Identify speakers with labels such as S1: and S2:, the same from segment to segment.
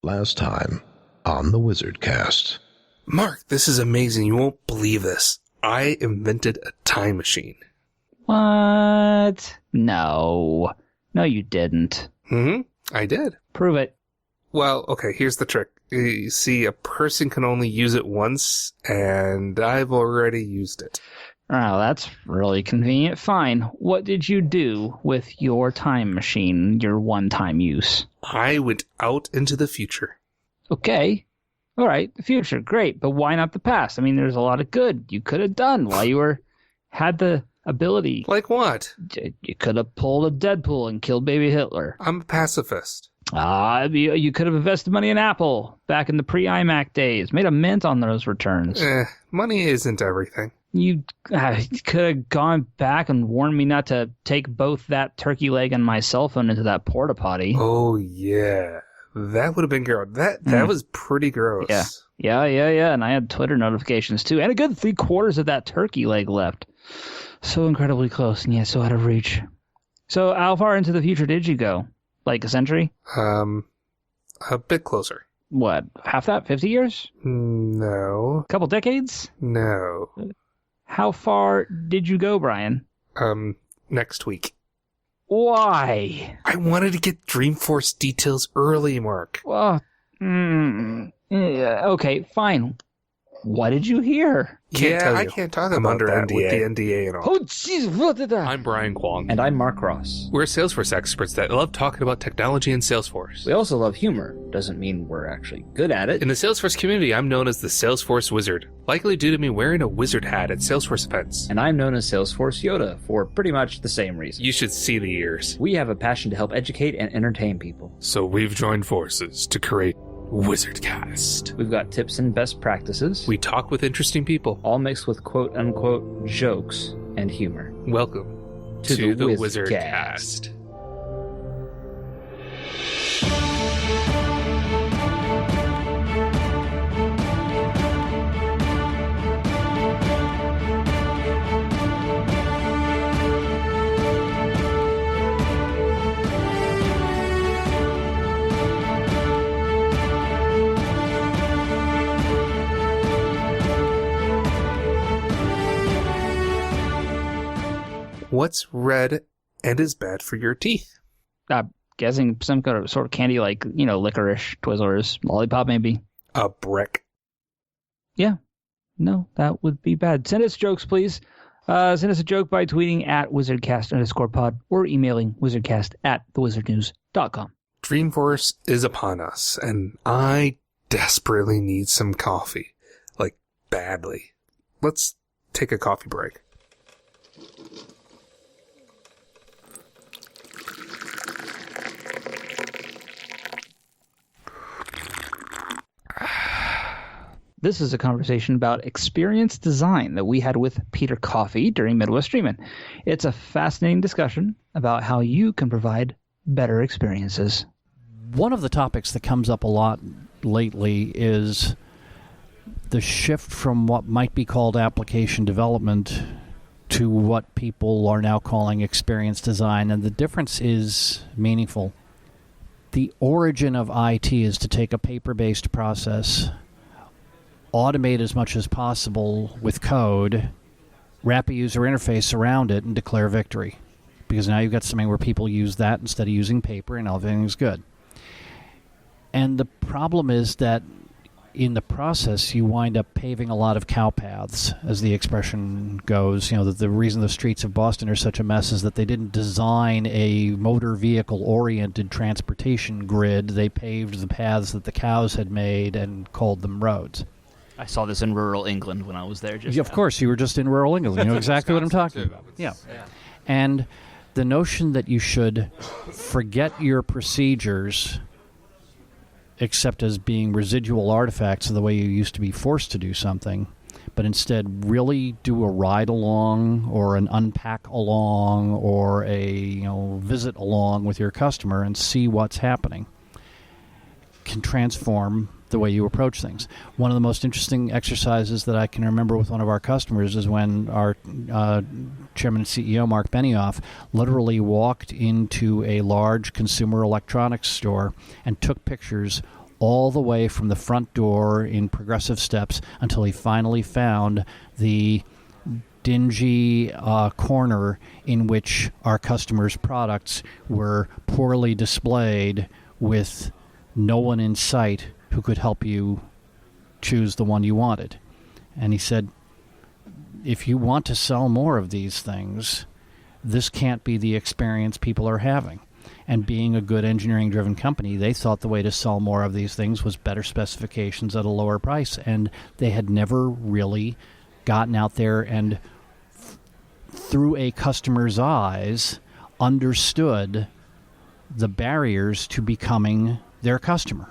S1: Last time on the Wizard Cast.
S2: Mark, this is amazing. You won't believe this. I invented a time machine.
S3: What? No. No, you didn't.
S2: I did.
S3: Prove it.
S2: Well, okay, here's the trick. You see, a person can only use it once, and I've already used it.
S3: Oh, that's really convenient. Fine. What did you do with your time machine, your one-time use?
S2: I went out into the future.
S3: Okay. All right, the future, great. But why not the past? I mean, there's a lot of good you could have done while you had the ability.
S2: Like what?
S3: You could have pulled a Deadpool and killed baby Hitler.
S2: I'm a pacifist.
S3: You could have invested money in Apple back in the pre-iMac days. Made a mint on those returns.
S2: Money isn't everything.
S3: You could have gone back and warned me not to take both that turkey leg and my cell phone into that porta potty.
S2: Oh, yeah. That would have been gross. That was pretty gross.
S3: Yeah. And I had Twitter notifications, too. And a good 3/4 of that turkey leg left. So incredibly close, and yet so out of reach. So how far into the future did you go? Like a century?
S2: A bit closer.
S3: What, half that? 50 years?
S2: No.
S3: A couple decades?
S2: No.
S3: How far did you go, Brian?
S2: Next week.
S3: Why?
S2: I wanted to get Dreamforce details early, Mark.
S3: Well, okay, fine. What did you hear?
S2: I can't talk about
S4: under
S2: that
S4: NDA.
S2: with the NDA and all.
S3: Oh, jeez, what did that?
S4: I'm Brian Kwong.
S5: And I'm Mark Ross.
S4: We're Salesforce experts that love talking about technology and Salesforce.
S5: We also love humor. Doesn't mean we're actually good at it.
S4: In the Salesforce community, I'm known as the Salesforce Wizard, likely due to me wearing a wizard hat at Salesforce events.
S5: And I'm known as Salesforce Yoda for pretty much the same reason.
S4: You should see the ears.
S5: We have a passion to help educate and entertain people.
S4: So we've joined forces to create WizardCast.
S5: We've got tips and best practices.
S4: We talk with interesting people.
S5: All mixed with quote-unquote jokes and humor.
S4: Welcome to the WizardCast.
S2: What's red and is bad for your teeth?
S3: Guessing some kind of sort of candy like, licorice, Twizzlers, lollipop maybe.
S2: A brick.
S3: Yeah. No, that would be bad. Send us jokes, please. Send us a joke by tweeting at wizardcast_pod or emailing wizardcast@thewizardnews.com.
S2: Dreamforce is upon us, and I desperately need some coffee. Like, badly. Let's take a coffee break.
S3: This is a conversation about experience design that we had with Peter Coffey during Midwest Dreamin'. It's a fascinating discussion about how you can provide better experiences.
S6: One of the topics that comes up a lot lately is the shift from what might be called application development to what people are now calling experience design, and the difference is meaningful. The origin of IT is to take a paper-based process, automate as much as possible with code, wrap a user interface around it, and declare victory. Because now you've got something where people use that instead of using paper, and everything's good. And the problem is that in the process, you wind up paving a lot of cow paths, as the expression goes. That the reason the streets of Boston are such a mess is that they didn't design a motor vehicle-oriented transportation grid. They paved the paths that the cows had made and called them roads.
S7: I saw this in rural England when I was there.
S6: Of course, you were just in rural England. You know exactly what I'm talking about. Yeah. And the notion that you should forget your procedures except as being residual artifacts of the way you used to be forced to do something, but instead really do a ride along or an unpack along or a visit along with your customer and see what's happening can transform the way you approach things. One of the most interesting exercises that I can remember with one of our customers is when our chairman and CEO, Mark Benioff, literally walked into a large consumer electronics store and took pictures all the way from the front door in progressive steps until he finally found the dingy corner in which our customers' products were poorly displayed with no one in sight who could help you choose the one you wanted. And he said, if you want to sell more of these things, this can't be the experience people are having. And being a good engineering-driven company, they thought the way to sell more of these things was better specifications at a lower price. And they had never really gotten out there and, through a customer's eyes, understood the barriers to becoming their customer.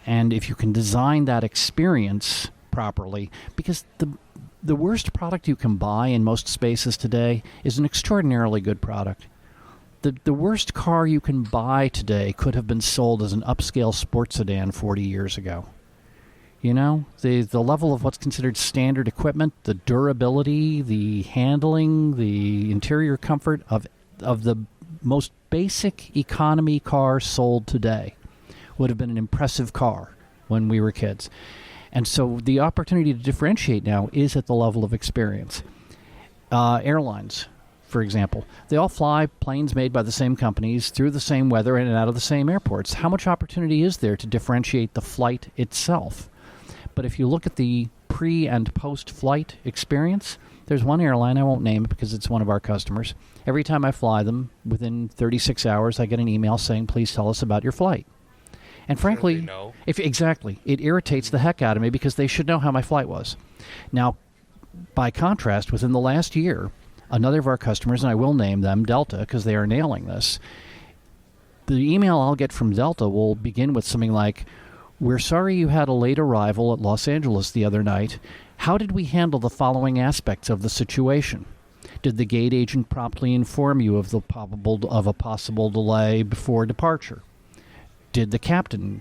S6: And if you can design that experience properly, because the worst product you can buy in most spaces today is an extraordinarily good product. The worst car you can buy today could have been sold as an upscale sports sedan 40 years ago. You know, the level of what's considered standard equipment, the durability, the handling, the interior comfort of the most basic economy car sold today would have been an impressive car when we were kids. And so the opportunity to differentiate now is at the level of experience. Airlines, for example, they all fly planes made by the same companies through the same weather in and out of the same airports. How much opportunity is there to differentiate the flight itself? But if you look at the pre- and post-flight experience, there's one airline, I won't name it because it's one of our customers. Every time I fly them, within 36 hours, I get an email saying, please tell us about your flight. And frankly, it irritates the heck out of me because they should know how my flight was. Now, by contrast, within the last year, another of our customers, and I will name them, Delta, because they are nailing this, the email I'll get from Delta will begin with something like, we're sorry you had a late arrival at Los Angeles the other night. How did we handle the following aspects of the situation? Did the gate agent promptly inform you of a possible delay before departure? Did the captain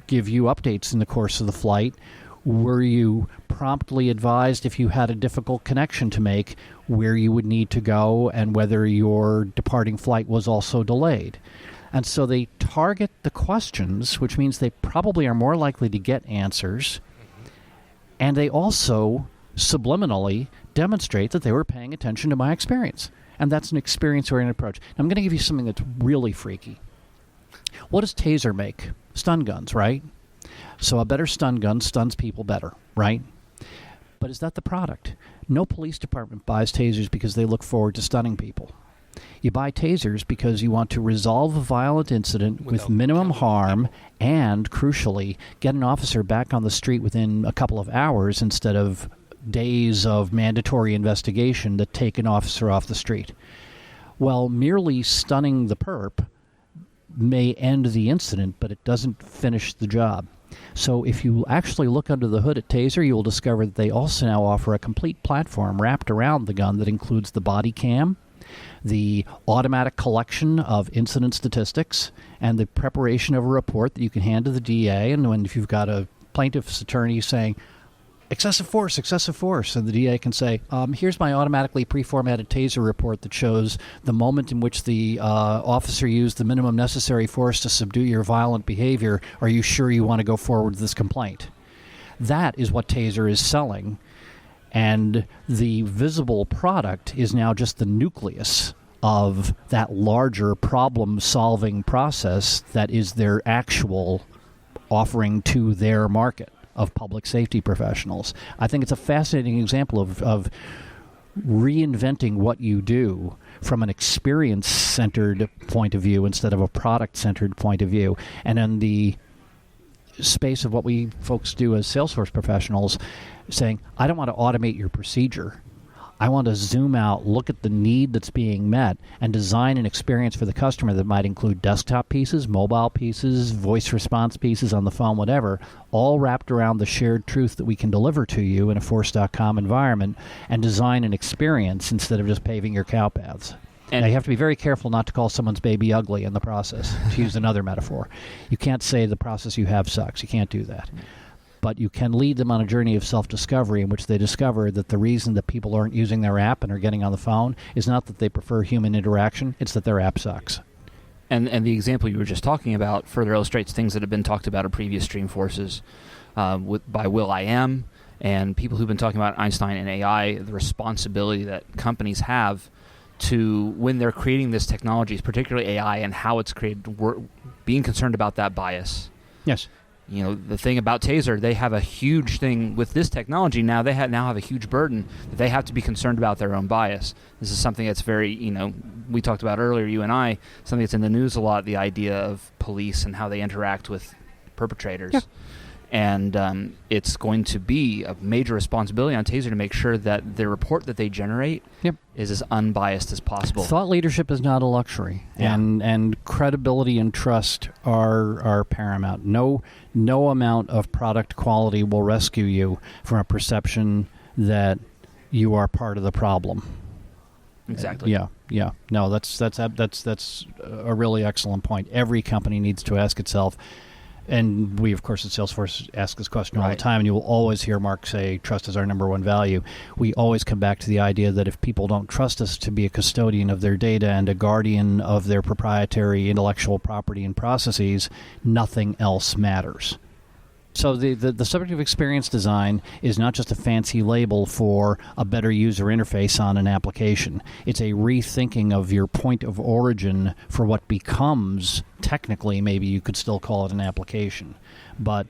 S6: give you updates in the course of the flight? Were you promptly advised if you had a difficult connection to make, where you would need to go and whether your departing flight was also delayed? And so they target the questions, which means they probably are more likely to get answers. And they also subliminally demonstrate that they were paying attention to my experience. And that's an experience-oriented approach. Now, I'm going to give you something that's really freaky. What does Taser make? Stun guns, right? So a better stun gun stuns people better, right? But is that the product? No police department buys tasers because they look forward to stunning people. You buy tasers because you want to resolve a violent incident with minimum harm and, crucially, get an officer back on the street within a couple of hours instead of days of mandatory investigation that take an officer off the street. Well, merely stunning the perp may end the incident, but it doesn't finish the job. So if you actually look under the hood at Taser, you will discover that they also now offer a complete platform wrapped around the gun that includes the body cam, the automatic collection of incident statistics, and the preparation of a report that you can hand to the DA. And if you've got a plaintiff's attorney saying, excessive force, and the DA can say, here's my automatically pre-formatted Taser report that shows the moment in which the officer used the minimum necessary force to subdue your violent behavior. Are you sure you want to go forward with this complaint? That is what Taser is selling. And the visible product is now just the nucleus of that larger problem-solving process that is their actual offering to their market of public safety professionals. I think it's a fascinating example of reinventing what you do from an experience-centered point of view instead of a product-centered point of view. And in the space of what we folks do as Salesforce professionals, saying, I don't want to automate your procedure. I want to zoom out, look at the need that's being met, and design an experience for the customer that might include desktop pieces, mobile pieces, voice response pieces on the phone, whatever, all wrapped around the shared truth that we can deliver to you in a Force.com environment, and design an experience instead of just paving your cow paths. And you have to be very careful not to call someone's baby ugly in the process, to use another metaphor. You can't say the process you have sucks. You can't do that. But you can lead them on a journey of self-discovery in which they discover that the reason that people aren't using their app and are getting on the phone is not that they prefer human interaction, it's that their app sucks.
S7: And the example you were just talking about further illustrates things that have been talked about in previous Dreamforces by will.i.am and people who've been talking about Einstein and AI, the responsibility that companies have to, when they're creating this technology, particularly AI and how it's created, being concerned about that bias.
S6: Yes.
S7: You know, the thing about Taser, they have a huge thing with this technology now. They now have a huge burden that they have to be concerned about their own bias. This is something that's very, we talked about earlier, you and I, something that's in the news a lot, the idea of police and how they interact with perpetrators.
S6: Yeah.
S7: And it's going to be a major responsibility on Taser to make sure that the report that they generate is as unbiased as possible.
S6: Thought leadership is not a luxury, and credibility and trust are paramount. No amount of product quality will rescue you from a perception that you are part of the problem.
S7: Exactly.
S6: Yeah. No, that's a really excellent point. Every company needs to ask itself. And we, of course, at Salesforce ask this question all the time, and you will always hear Mark say, trust is our number one value. We always come back to the idea that if people don't trust us to be a custodian of their data and a guardian of their proprietary intellectual property and processes, nothing else matters. So the subject of experience design is not just a fancy label for a better user interface on an application. It's a rethinking of your point of origin for what becomes, technically, maybe you could still call it an application. But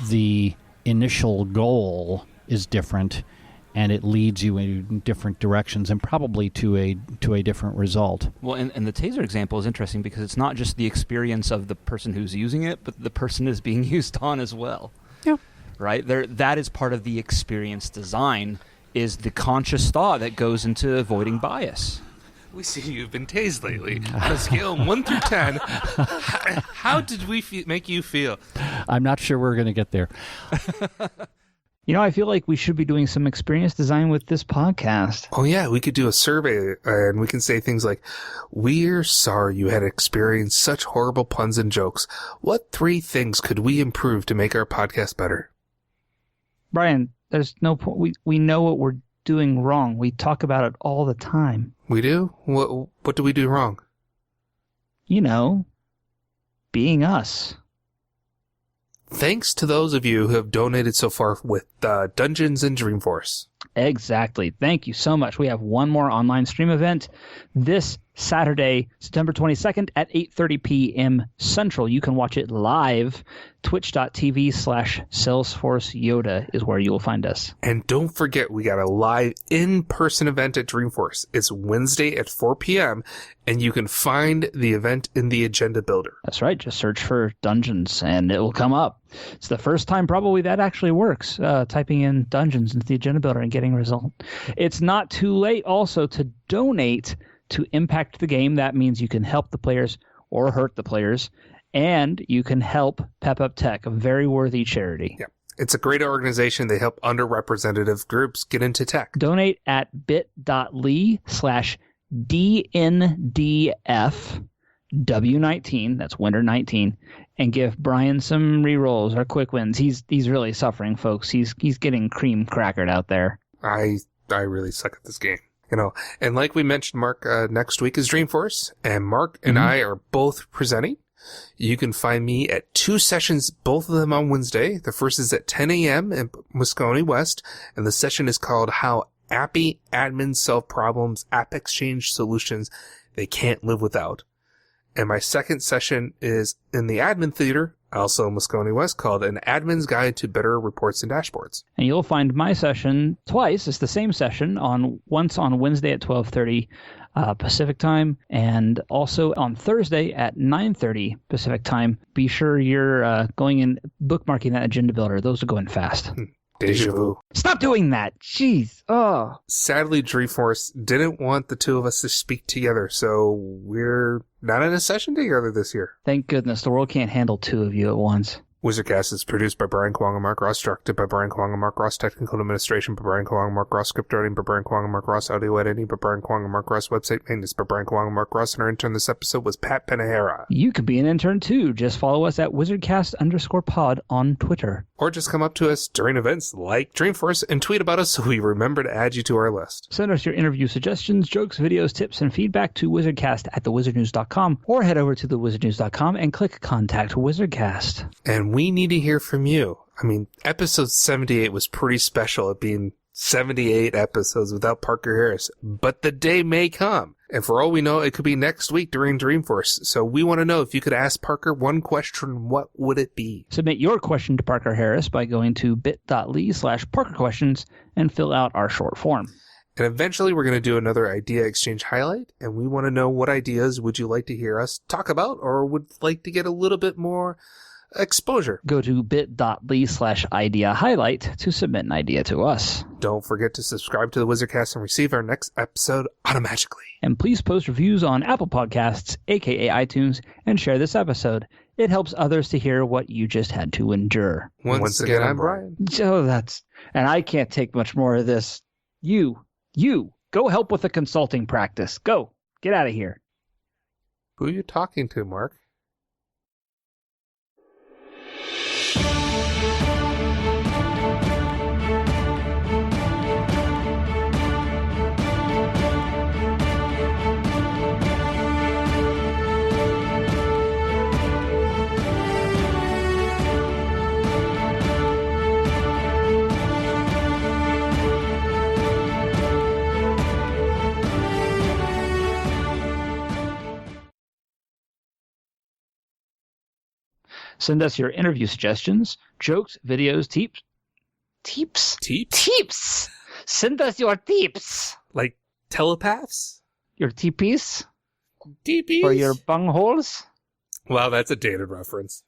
S6: the initial goal is different, and it leads you in different directions and probably to a different result.
S7: Well, and the Taser example is interesting because it's not just the experience of the person who's using it, but the person is being used on as well.
S6: Yeah.
S7: Right? That is part of the experience design, is the conscious thought that goes into avoiding bias.
S4: We see you've been tased lately. On a scale of 1 through 10, how did we make you feel?
S6: I'm not sure we're going to get there.
S3: I feel like we should be doing some experience design with this podcast.
S2: Oh, yeah, we could do a survey, and we can say things like, we're sorry you had experienced such horrible puns and jokes. What 3 things could we improve to make our podcast better?
S3: Brian, there's no point. We know what we're doing wrong. We talk about it all the time.
S2: We do? What do we do wrong?
S3: Being us.
S2: Thanks to those of you who have donated so far with Dungeons and Dreamforce.
S3: Exactly. Thank you so much. We have one more online stream event this Saturday, September 22nd at 8:30 p.m. Central. You can watch it live. Twitch.tv/Salesforce Yoda is where you will find us.
S2: And don't forget, we got a live in-person event at Dreamforce. It's Wednesday at 4 p.m., and you can find the event in the agenda builder.
S3: That's right. Just search for Dungeons, and it will come up. It's the first time probably that actually works, typing in Dungeons into the agenda builder and getting a result. It's not too late also to donate to impact the game. That means you can help the players or hurt the players, and you can help Pep Up Tech, a very worthy charity.
S2: Yeah. It's a great organization. They help underrepresented groups get into tech.
S3: Donate at bit.ly/DNDFW19, that's winter 19, and give Brian some rerolls or quick wins. He's really suffering, folks. He's getting cream crackered out there.
S2: I really suck at this game. And like we mentioned, Mark, next week is Dreamforce, and Mark and I are both presenting. You can find me at 2 sessions, both of them on Wednesday. The first is at 10 a.m. in Moscone West, and the session is called How Appy Admins Solve Problems, App Exchange Solutions They Can't Live Without. And my second session is in the Admin Theater, also Moscone West, called An Admin's Guide to Better Reports and Dashboards.
S3: And you'll find my session twice. It's the same session, once on Wednesday at 12:30 Pacific time, and also on Thursday at 9:30 Pacific time. Be sure you're going and bookmarking that agenda builder. Those are going fast.
S2: Deja vu.
S3: Stop doing that. Jeez. Oh.
S2: Sadly, Dreamforce didn't want the two of us to speak together, so we're not in a session together this year.
S3: Thank goodness. The world can't handle 2 of you at once.
S2: Wizardcast is produced by Brian Kwong and Mark Ross, directed by Brian Kwong and Mark Ross, technical administration by Brian Kwong and Mark Ross, script writing by Brian Kwong and Mark Ross, audio editing by Brian Kwong and Mark Ross, website maintenance by Brian Kwong and Mark Ross, and our intern this episode was Pat Penahara.
S3: You could be an intern too. Just follow us at wizardcast_pod on Twitter.
S2: Or just come up to us during events like Dreamforce and tweet about us so we remember to add you to our list.
S3: Send us your interview suggestions, jokes, videos, tips, and feedback to wizardcast@thewizardnews.com or head over to thewizardnews.com and click Contact Wizardcast.
S2: And we need to hear from you. I mean, episode 78 was pretty special at being 78 episodes without Parker Harris, but the day may come. And for all we know, it could be next week during Dreamforce. So we want to know, if you could ask Parker one question, what would it be?
S3: Submit your question to Parker Harris by going to bit.ly/ParkerQuestions and fill out our short form.
S2: And eventually we're going to do another idea exchange highlight, and we want to know what ideas would you like to hear us talk about or would like to get a little bit more exposure.
S3: Go to bit.ly/idea highlight to submit an idea to us.
S2: Don't forget to subscribe to the Wizardcast and receive our next episode automatically.
S3: And please post reviews on Apple Podcasts, aka iTunes, and share this episode. It helps others to hear what you just had to endure.
S2: Once again, I'm Brian.
S3: So and I can't take much more of this. You, go help with the consulting practice. Go, get out of here.
S2: Who are you talking to, Mark?
S3: Send us your interview suggestions, jokes, videos, teeps. Send us your teeps.
S2: Like telepaths?
S3: Your teepees?
S2: DPs?
S3: Or your bungholes?
S2: Wow, that's a dated reference.